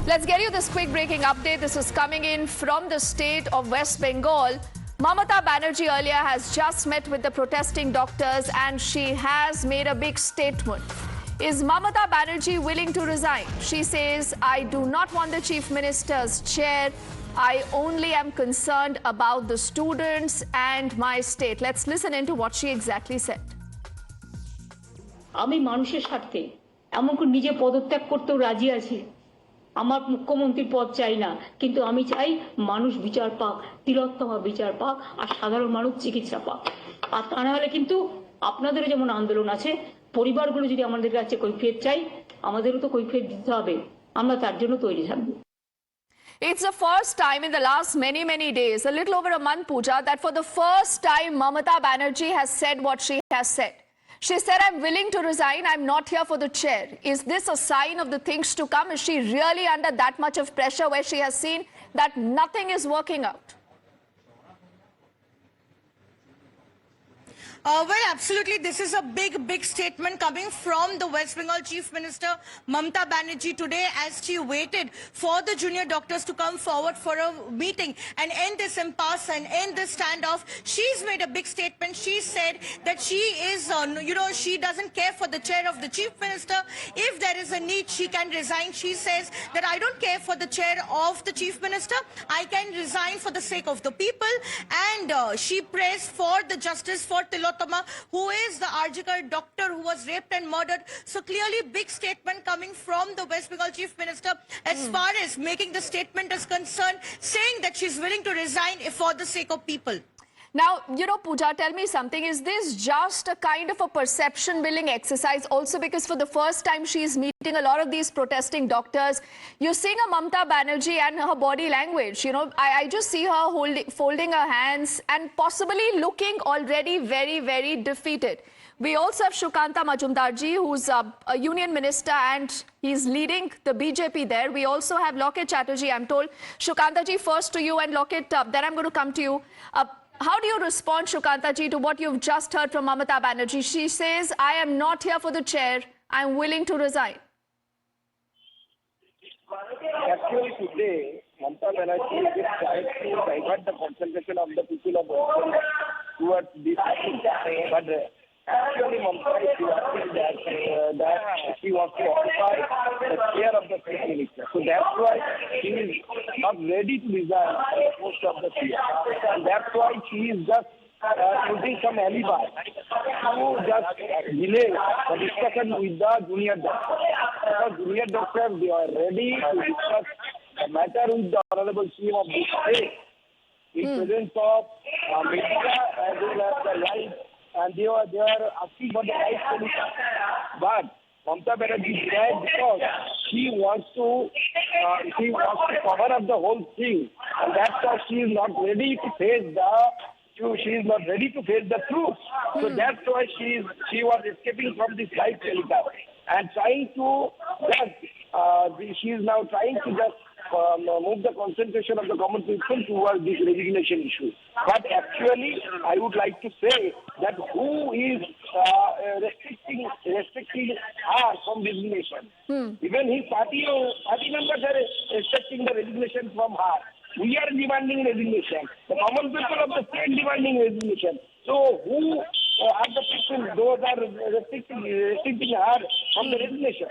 Let's get you this quick breaking update. This is coming in from the state of West Bengal. Mamata Banerjee earlier has just met with the protesting doctors and she has made a big statement. Is Mamata Banerjee willing to resign? She says, I do not want the Chief Minister's chair. I only am concerned about the students and my state. Let's listen into what she exactly said. আমি মানুষের স্বার্থে এমনকি নিজে পদত্যাগ করতেও রাজি আছি। আমার মুখ্যমন্ত্রীর পদ চাই না, কিন্তু আমি চাই মানুষ বিচার পাক, তিলোত্তমা বিচার পাক, আর সাধারণ মানুষ চিকিৎসা পাক। আর তা না হলে কিন্তু আপনাদের যেমন আন্দোলন আছে, পরিবারগুলো যদি আমাদের কাছে কৈফিয়ত চাই, আমাদেরও তো কৈফিয়ত দিতে হবে। আমরা তার জন্য তৈরি থাকব। It's the first time in the last many days, a little over a month, Pooja, that for the first time Mamata Banerjee has said what she has said. She said, I'm willing to resign. I'm not here for the chair. Is this a sign of the things to come? Is she really under that much of pressure where she has seen that nothing is working out? Well, absolutely. This is a big statement coming from the West Bengal Chief Minister, Mamata Banerjee, today as she waited for the junior doctors to come forward for a meeting and end this impasse and end this standoff. She's made a big statement. She said that she is, she doesn't care for the chair of the Chief Minister. If there is a need, she can resign. She says that I don't care for the chair of the Chief Minister. I can resign for the sake of the people. And she prays for the justice for Tilottama, who is the Arjikar doctor who was raped and murdered. So clearly big statement coming from the West Bengal Chief Minister as far as making the statement is concerned, saying that she's willing to resign for the sake of people. Now, Pooja, tell me something. Is this just a kind of a perception building exercise also because for the first time she's meeting a lot of these protesting doctors? You're seeing a Mamata Banerjee and her body language. I just see her folding her hands and possibly looking already very defeated. We also have Sukanta Majumdarji, who's a union minister and he's leading the BJP there. We also have Loket Chatterjee, I'm told. Shukantaji, first to you, and Loket, then I'm going to come to you. How do you respond, Shukantaji, to what you've just heard from Mamata Banerjee? She says, I am not here for the chair. I'm willing to resign. Actually, today, Mamata Banerjee is trying to divert the concentration of the people of Bengal towards this issue. But actually, Mamata is asking that she wants to occupy the chair of the Chief Minister. So that's why she is not ready to resign the post of the chair. And that's why she is just using some alibi to just delay the discussion with the junior doctors. Because junior doctors, they are ready to discuss the matter with the Honorable CM of this state in presence of media as well as the right, and they are asking for the right solution. But Mamata Banerjee denied because she wants to cover up the whole thing, and that's why she is not ready to face the truth. So that's why she was escaping from this live telecast and trying to she is now trying to just move the concentration of the common people towards this resignation issue. But actually, I would like to say that who is restricting her from resignation? Even his party members are restricting the resignation from her. We are demanding resignation. The common people of the state demanding resignation. So who are the people those are restricting her from the resignation?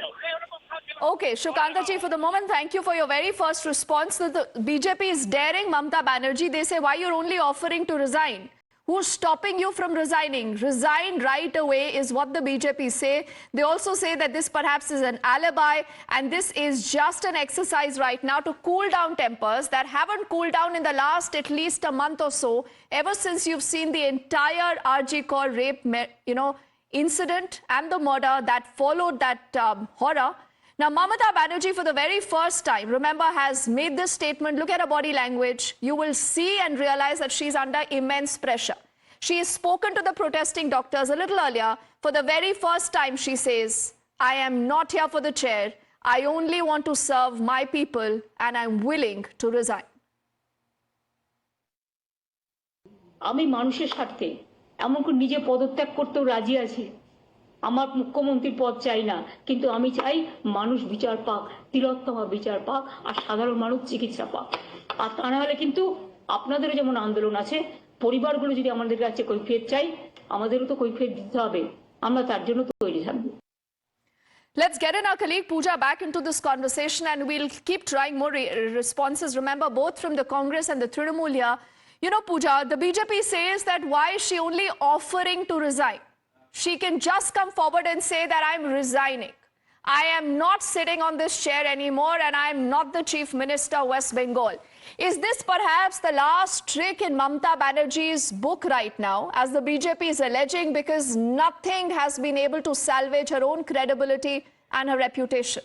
Okay, Shukantaji, for the moment, thank you for your very first response. The BJP is daring Mamata Banerjee. They say, why you're only offering to resign? Who's stopping you from resigning? Resign right away is what the BJP say. They also say that this perhaps is an alibi and this is just an exercise right now to cool down tempers that haven't cooled down in the last at least a month or so, ever since you've seen the entire Arjikar rape, incident and the murder that followed that horror. Now, Mamata Banerjee, for the very first time, remember, has made this statement. Look at her body language. You will see and realize that she's under immense pressure. She has spoken to the protesting doctors a little earlier. For the very first time, she says, I am not here for the chair. I only want to serve my people and I'm willing to resign. আমি মানুষের স্বার্থে এমনকি নিজে পদত্যাগ করতেও রাজি আছি। আমার মুখ্যমন্ত্রীর পদ চাই না, কিন্তু আমি চাই মানুষ বিচার পাক, তিলোত্তমা বিচার পাক, আর সাধারণ মানুষ চিকিৎসা পাক। আর তা না হলে কিন্তু আপনাদেরও যেমন আন্দোলন আছে, পরিবারগুলো যদি আমাদের কাছে কৈফিয়ত চাই, আমাদেরও তো কৈফিয়ত দিতে হবে। আমরা তার জন্য তৈরি থাকবো। Let's get in our colleague Pooja back into this conversation, and we'll keep trying more responses. Remember, both from the Congress and the Trinamool here. You know, Pooja, the BJP says that why is she only offering to resign? She can just come forward and say that I'm resigning. I am not sitting on this chair anymore, and I am not the Chief Minister of West Bengal. Is this perhaps the last trick in Mamata Banerjee's book right now, as the BJP is alleging, because nothing has been able to salvage her own credibility and her reputation?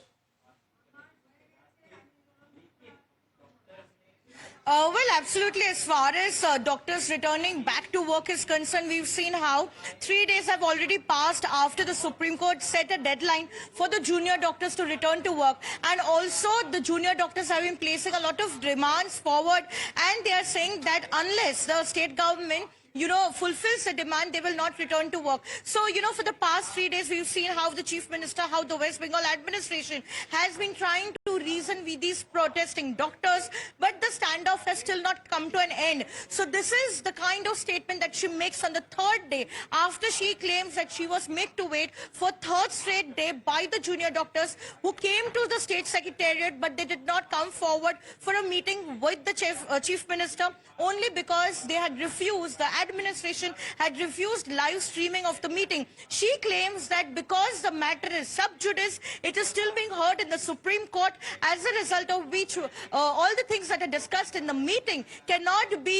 Well, absolutely. As far as doctors returning back to work is concerned, we've seen how 3 days have already passed after the Supreme Court set a deadline for the junior doctors to return to work. And also, the junior doctors have been placing a lot of demands forward, and they are saying that unless the state government fulfills the demand, they will not return to work. So, for the past 3 days, we've seen how the Chief Minister, how the West Bengal administration has been trying to reason with these protesting doctors, but the standoff has still not come to an end. So this is the kind of statement that she makes on the third day, after she claims that she was made to wait for third straight day by the junior doctors who came to the state secretariat, but they did not come forward for a meeting with the Chief Minister, only because they had refused, the administration had refused live streaming of the meeting. She claims that because the matter is sub judice, it is still being heard in the Supreme Court, as a result of which all the things that are discussed in the meeting cannot be,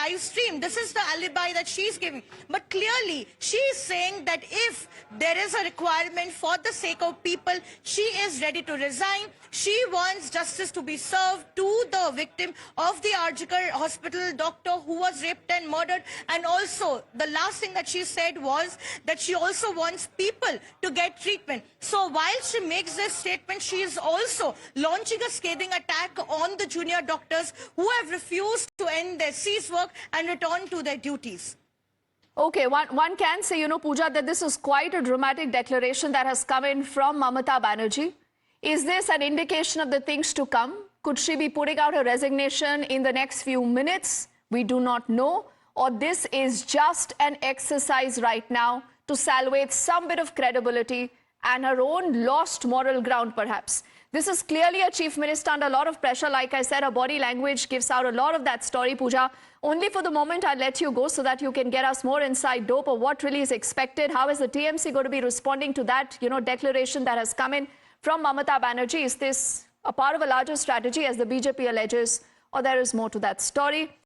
live streamed. This is the alibi that she's giving. But clearly, she is saying that if there is a requirement for the sake of people, she is ready to resign. She wants justice to be served to the victim of the Arjikar Hospital doctor who was raped and murdered. And also, the last thing that she said was that she also wants people to get treatment. So while she makes this statement, she is also launching a scathing attack on the junior doctors who have refused to end their cease work and return to their duties. Okay, one can say, Pooja, that this is quite a dramatic declaration that has come in from Mamata Banerjee. Is this an indication of the things to come? Could she be putting out her resignation in the next few minutes? We do not know. Or this is just an exercise right now to salvage some bit of credibility and her own lost moral ground, perhaps. This is clearly a Chief Minister under a lot of pressure. Like I said, her body language gives out a lot of that story, Pooja. Only for the moment, I'll let you go so that you can get us more inside dope of what really is expected. How is the TMC going to be responding to that, declaration that has come in from Mamata Banerjee? Is this a part of a larger strategy, as the BJP alleges, or there is more to that story?